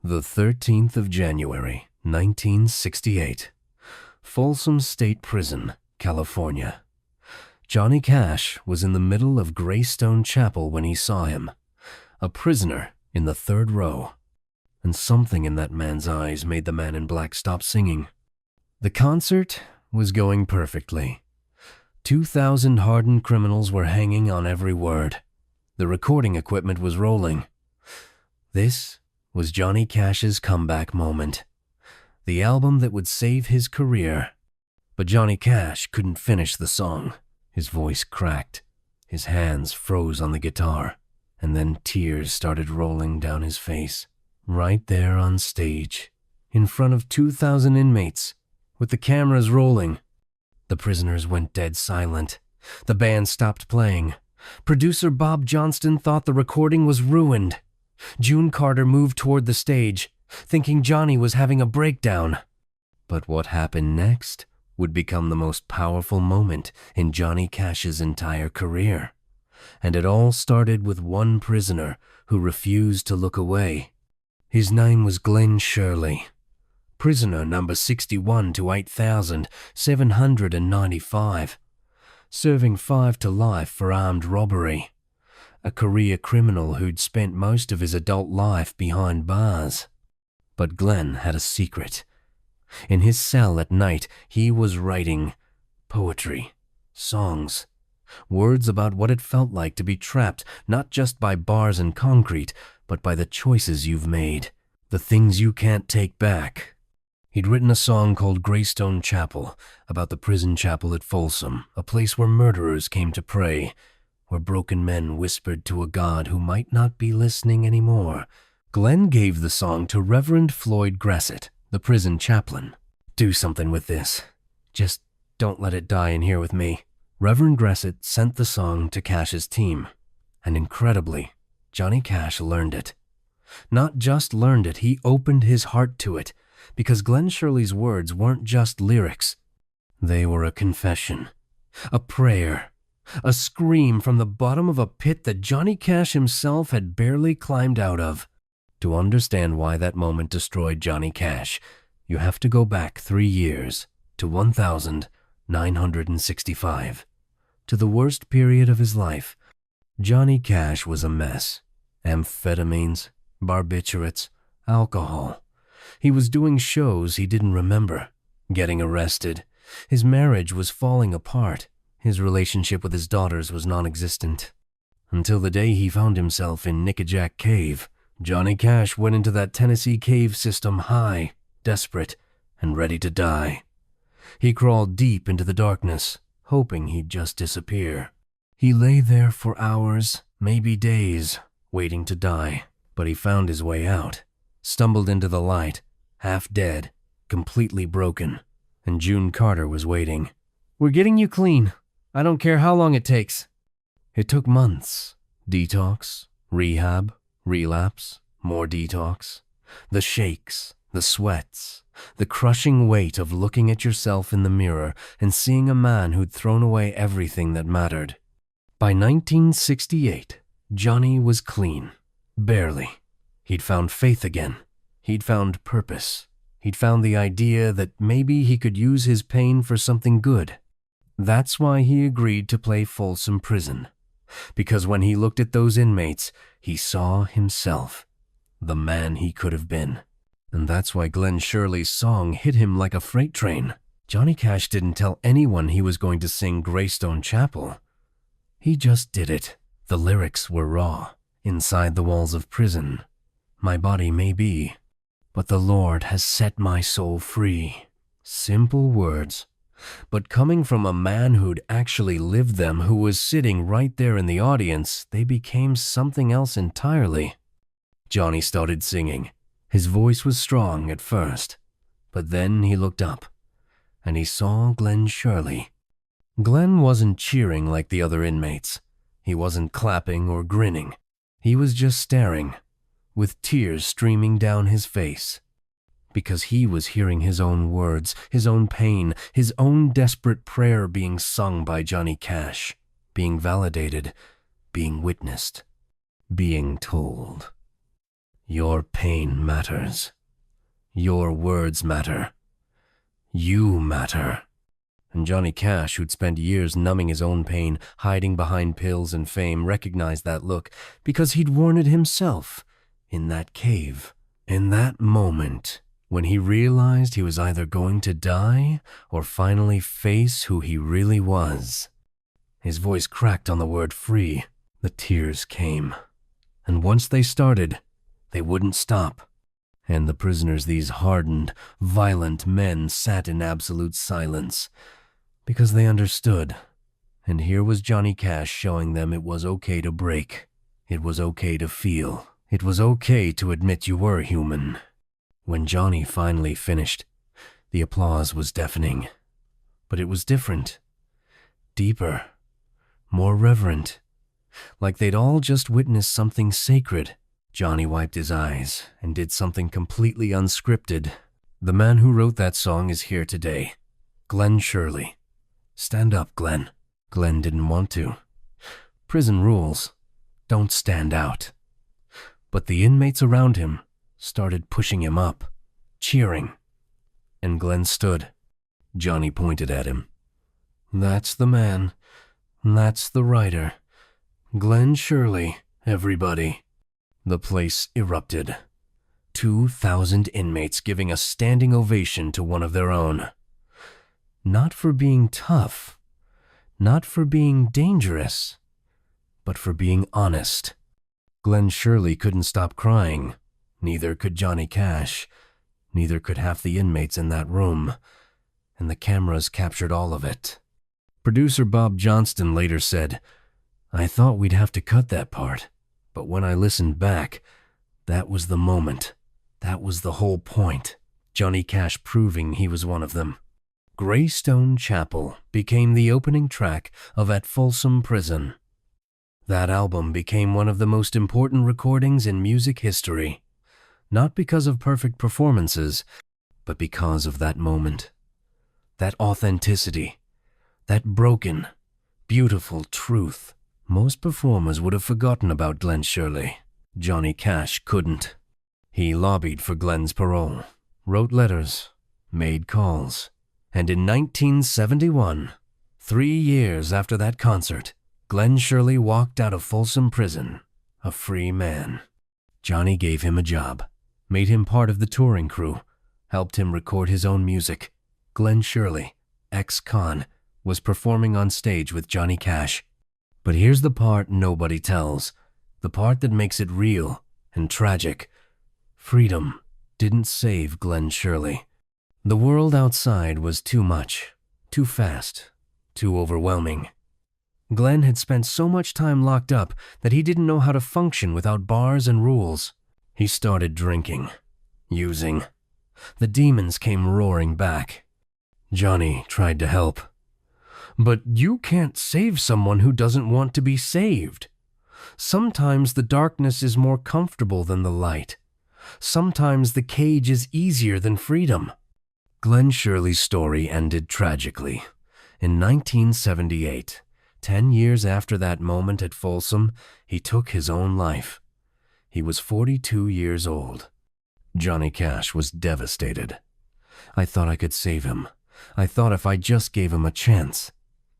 The 13th of January, 1968. Folsom State Prison, California. Johnny Cash was in the middle of Greystone Chapel when he saw him, a prisoner in the third row. And something in that man's eyes made the man in black stop singing. The concert was going perfectly. 2,000 hardened criminals were hanging on every word. The recording equipment was rolling. This was Johnny Cash's comeback moment. The album that would save his career. But Johnny Cash couldn't finish the song. His voice cracked. His hands froze on the guitar. And then tears started rolling down his face. Right there on stage, in front of 2,000 inmates, with the cameras rolling. The prisoners went dead silent. The band stopped playing. Producer Bob Johnston thought the recording was ruined. June Carter moved toward the stage, thinking Johnny was having a breakdown. But what happened next would become the most powerful moment in Johnny Cash's entire career. And it all started with one prisoner who refused to look away. His name was Glenn Shirley, prisoner number 61 to 8,795, serving 5 to life for armed robbery. A career criminal who'd spent most of his adult life behind bars. But Glenn had a secret. In his cell at night, he was writing poetry, songs, words about what it felt like to be trapped not just by bars and concrete, but by the choices you've made, the things you can't take back. He'd written a song called Greystone Chapel about the prison chapel at Folsom, a place where murderers came to pray, where broken men whispered to a God who might not be listening anymore. Glenn gave the song to Reverend Floyd Gressett, the prison chaplain. "Do something with this. Just don't let it die in here with me." Reverend Gressett sent the song to Cash's team, and incredibly, Johnny Cash learned it. Not just learned it, he opened his heart to it, because Glenn Shirley's words weren't just lyrics. They were a confession, a prayer, a scream from the bottom of a pit that Johnny Cash himself had barely climbed out of. To understand why that moment destroyed Johnny Cash, you have to go back 3 years to 1965, to the worst period of his life. Johnny Cash was a mess. Amphetamines, barbiturates, alcohol. He was doing shows he didn't remember, getting arrested. His marriage was falling apart. His relationship with his daughters was non-existent. Until the day he found himself in Nickajack Cave. Johnny Cash went into that Tennessee cave system high, desperate, and ready to die. He crawled deep into the darkness, hoping he'd just disappear. He lay there for hours, maybe days, waiting to die. But he found his way out, stumbled into the light, half dead, completely broken. And June Carter was waiting. "We're getting you clean. I don't care how long it takes." It took months. Detox, rehab, relapse, more detox. The shakes, the sweats, the crushing weight of looking at yourself in the mirror and seeing a man who'd thrown away everything that mattered. By 1968, Johnny was clean. Barely. He'd found faith again. He'd found purpose. He'd found the idea that maybe he could use his pain for something good. That's why he agreed to play Folsom Prison. Because when he looked at those inmates, he saw himself, the man he could have been. And that's why Glenn Shirley's song hit him like a freight train. Johnny Cash didn't tell anyone he was going to sing Greystone Chapel. He just did it. The lyrics were raw. Inside the walls of prison, my body may be, but the Lord has set my soul free. Simple words, but coming from a man who'd actually lived them, who was sitting right there in the audience, they became something else entirely. Johnny started singing. His voice was strong at first, but then he looked up, and he saw Glenn Shirley. Glenn wasn't cheering like the other inmates. He wasn't clapping or grinning. He was just staring, with tears streaming down his face, because he was hearing his own words, his own pain, his own desperate prayer being sung by Johnny Cash, being validated, being witnessed, being told. Your pain matters. Your words matter. You matter. And Johnny Cash, who'd spent years numbing his own pain, hiding behind pills and fame, recognized that look because he'd worn it himself in that cave. In that moment, when he realized he was either going to die or finally face who he really was. His voice cracked on the word free. The tears came. And once they started, they wouldn't stop. And the prisoners, these hardened, violent men, sat in absolute silence. Because they understood. And here was Johnny Cash showing them it was okay to break. It was okay to feel. It was okay to admit you were human. When Johnny finally finished, the applause was deafening. But it was different. Deeper. More reverent. Like they'd all just witnessed something sacred. Johnny wiped his eyes and did something completely unscripted. The man who wrote that song is here today. Glenn Shirley. Stand up, Glenn. Glenn didn't want to. Prison rules. Don't stand out. But the inmates around him started pushing him up, cheering. And Glenn stood. Johnny pointed at him. That's the man. That's the writer. Glenn Shirley, everybody. The place erupted. 2,000 inmates giving a standing ovation to one of their own. Not for being tough, not for being dangerous, but for being honest. Glenn Shirley couldn't stop crying. Neither could Johnny Cash. Neither could half the inmates in that room. And the cameras captured all of it. Producer Bob Johnston later said, I thought we'd have to cut that part, but when I listened back, that was the moment. That was the whole point. Johnny Cash proving he was one of them. Greystone Chapel became the opening track of At Folsom Prison. That album became one of the most important recordings in music history, not because of perfect performances, but because of that moment. That authenticity, that broken, beautiful truth. Most performers would have forgotten about Glenn Shirley. Johnny Cash couldn't. He lobbied for Glenn's parole, wrote letters, made calls. And in 1971, 3 years after that concert, Glenn Shirley walked out of Folsom Prison, a free man. Johnny gave him a job, made him part of the touring crew, helped him record his own music. Glenn Shirley, ex-con, was performing on stage with Johnny Cash. But here's the part nobody tells, the part that makes it real and tragic. Freedom didn't save Glenn Shirley. The world outside was too much, too fast, too overwhelming. Glenn had spent so much time locked up that he didn't know how to function without bars and rules. He started drinking, using. The demons came roaring back. Johnny tried to help. But you can't save someone who doesn't want to be saved. Sometimes the darkness is more comfortable than the light. Sometimes the cage is easier than freedom. Glenn Shirley's story ended tragically. In 1978, 10 years after that moment at Folsom, he took his own life. He was 42 years old. Johnny Cash was devastated. I thought I could save him. I thought if I just gave him a chance.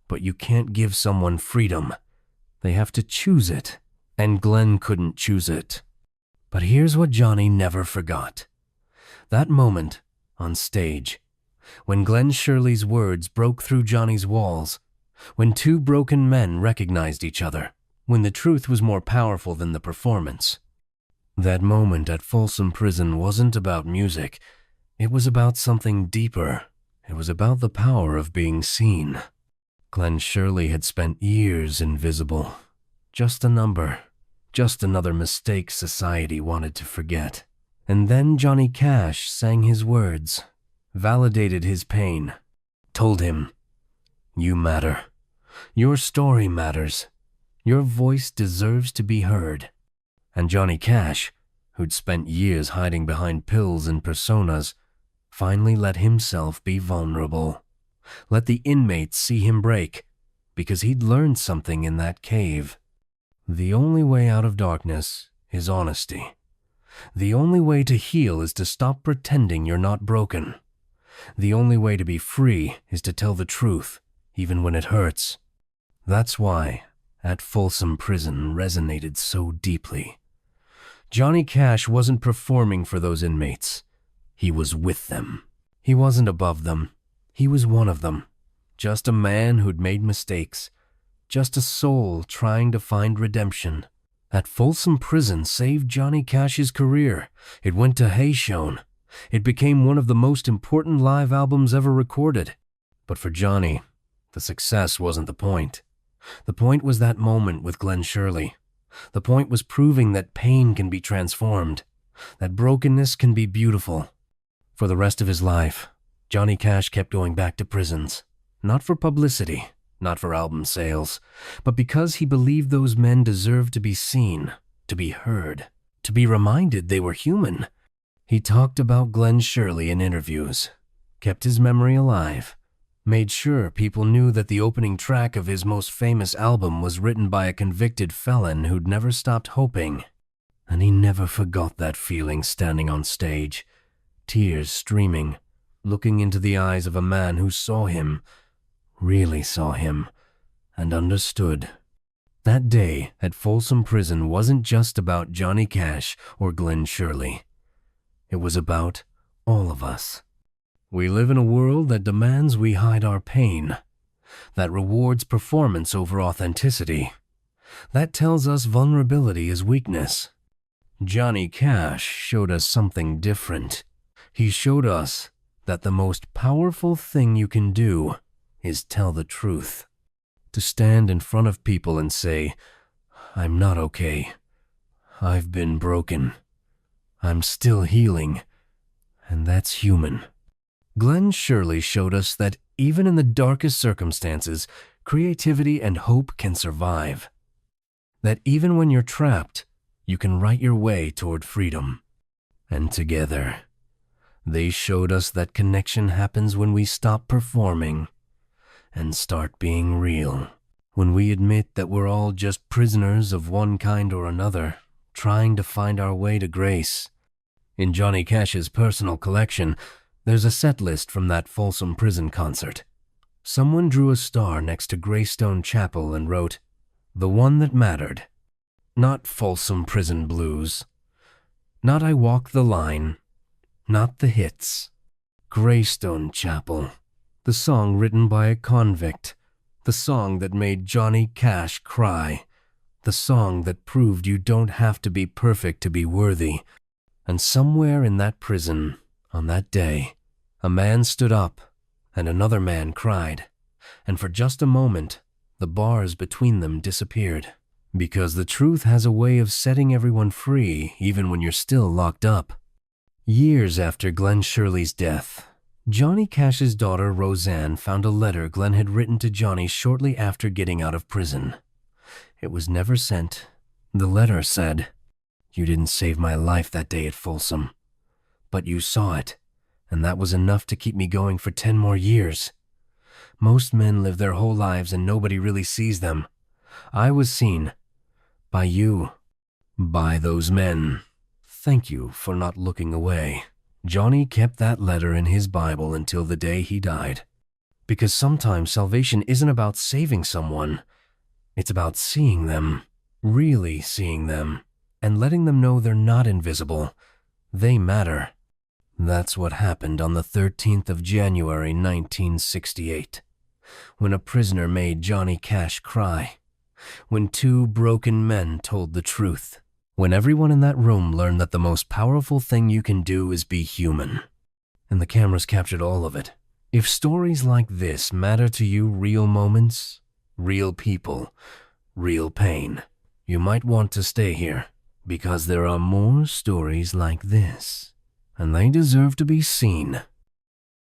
But you can't give someone freedom. They have to choose it. And Glenn couldn't choose it. But here's what Johnny never forgot. That moment, on stage, when Glenn Shirley's words broke through Johnny's walls, when two broken men recognized each other, when the truth was more powerful than the performance. That moment at Folsom Prison wasn't about music. It was about something deeper. It was about the power of being seen. Glenn Shirley had spent years invisible. Just a number. Just another mistake society wanted to forget. And then Johnny Cash sang his words, validated his pain, told him, "You matter. Your story matters. Your voice deserves to be heard." And Johnny Cash, who'd spent years hiding behind pills and personas, finally let himself be vulnerable. Let the inmates see him break, because he'd learned something in that cave. The only way out of darkness is honesty. The only way to heal is to stop pretending you're not broken. The only way to be free is to tell the truth, even when it hurts. That's why At Folsom Prison resonated so deeply. Johnny Cash wasn't performing for those inmates. He was with them. He wasn't above them. He was one of them. Just a man who'd made mistakes. Just a soul trying to find redemption. At Folsom Prison saved Johnny Cash's career. It went to Hayshown. It became one of the most important live albums ever recorded. But for Johnny, the success wasn't the point. The point was that moment with Glenn Shirley. The point was proving that pain can be transformed, that brokenness can be beautiful. For the rest of his life, Johnny Cash kept going back to prisons, not for publicity, not for album sales, but because he believed those men deserved to be seen, to be heard, to be reminded they were human. He talked about Glenn Shirley in interviews, kept his memory alive, made sure people knew that the opening track of his most famous album was written by a convicted felon who'd never stopped hoping. And he never forgot that feeling standing on stage, tears streaming, looking into the eyes of a man who saw him, really saw him, and understood. That day at Folsom Prison wasn't just about Johnny Cash or Glenn Shirley. It was about all of us. We live in a world that demands we hide our pain, that rewards performance over authenticity, that tells us vulnerability is weakness. Johnny Cash showed us something different. He showed us that the most powerful thing you can do is tell the truth. To stand in front of people and say, "I'm not okay. I've been broken. I'm still healing. And that's human." Glenn Shirley showed us that even in the darkest circumstances, creativity and hope can survive. That even when you're trapped, you can write your way toward freedom. And together, they showed us that connection happens when we stop performing and start being real. When we admit that we're all just prisoners of one kind or another, trying to find our way to grace. In Johnny Cash's personal collection, there's a set list from that Folsom Prison concert. Someone drew a star next to Greystone Chapel and wrote, "The one that mattered." Not Folsom Prison Blues. Not I Walk the Line. Not the hits. Greystone Chapel. The song written by a convict. The song that made Johnny Cash cry. The song that proved you don't have to be perfect to be worthy. And somewhere in that prison, on that day, a man stood up and another man cried. And for just a moment, the bars between them disappeared. Because the truth has a way of setting everyone free even when you're still locked up. Years after Glenn Shirley's death, Johnny Cash's daughter Roseanne found a letter Glenn had written to Johnny shortly after getting out of prison. It was never sent. The letter said, "You didn't save my life that day at Folsom, but you saw it, and that was enough to keep me going for 10 more years. Most men live their whole lives and nobody really sees them. I was seen. By you. By those men. Thank you for not looking away." Johnny kept that letter in his Bible until the day he died. Because sometimes salvation isn't about saving someone. It's about seeing them, really seeing them, and letting them know they're not invisible. They matter. That's what happened on the 13th of January, 1968, when a prisoner made Johnny Cash cry. When two broken men told the truth. When everyone in that room learned that the most powerful thing you can do is be human. And the cameras captured all of it. If stories like this matter to you, real moments, real people, real pain, you might want to stay here, because there are more stories like this, and they deserve to be seen.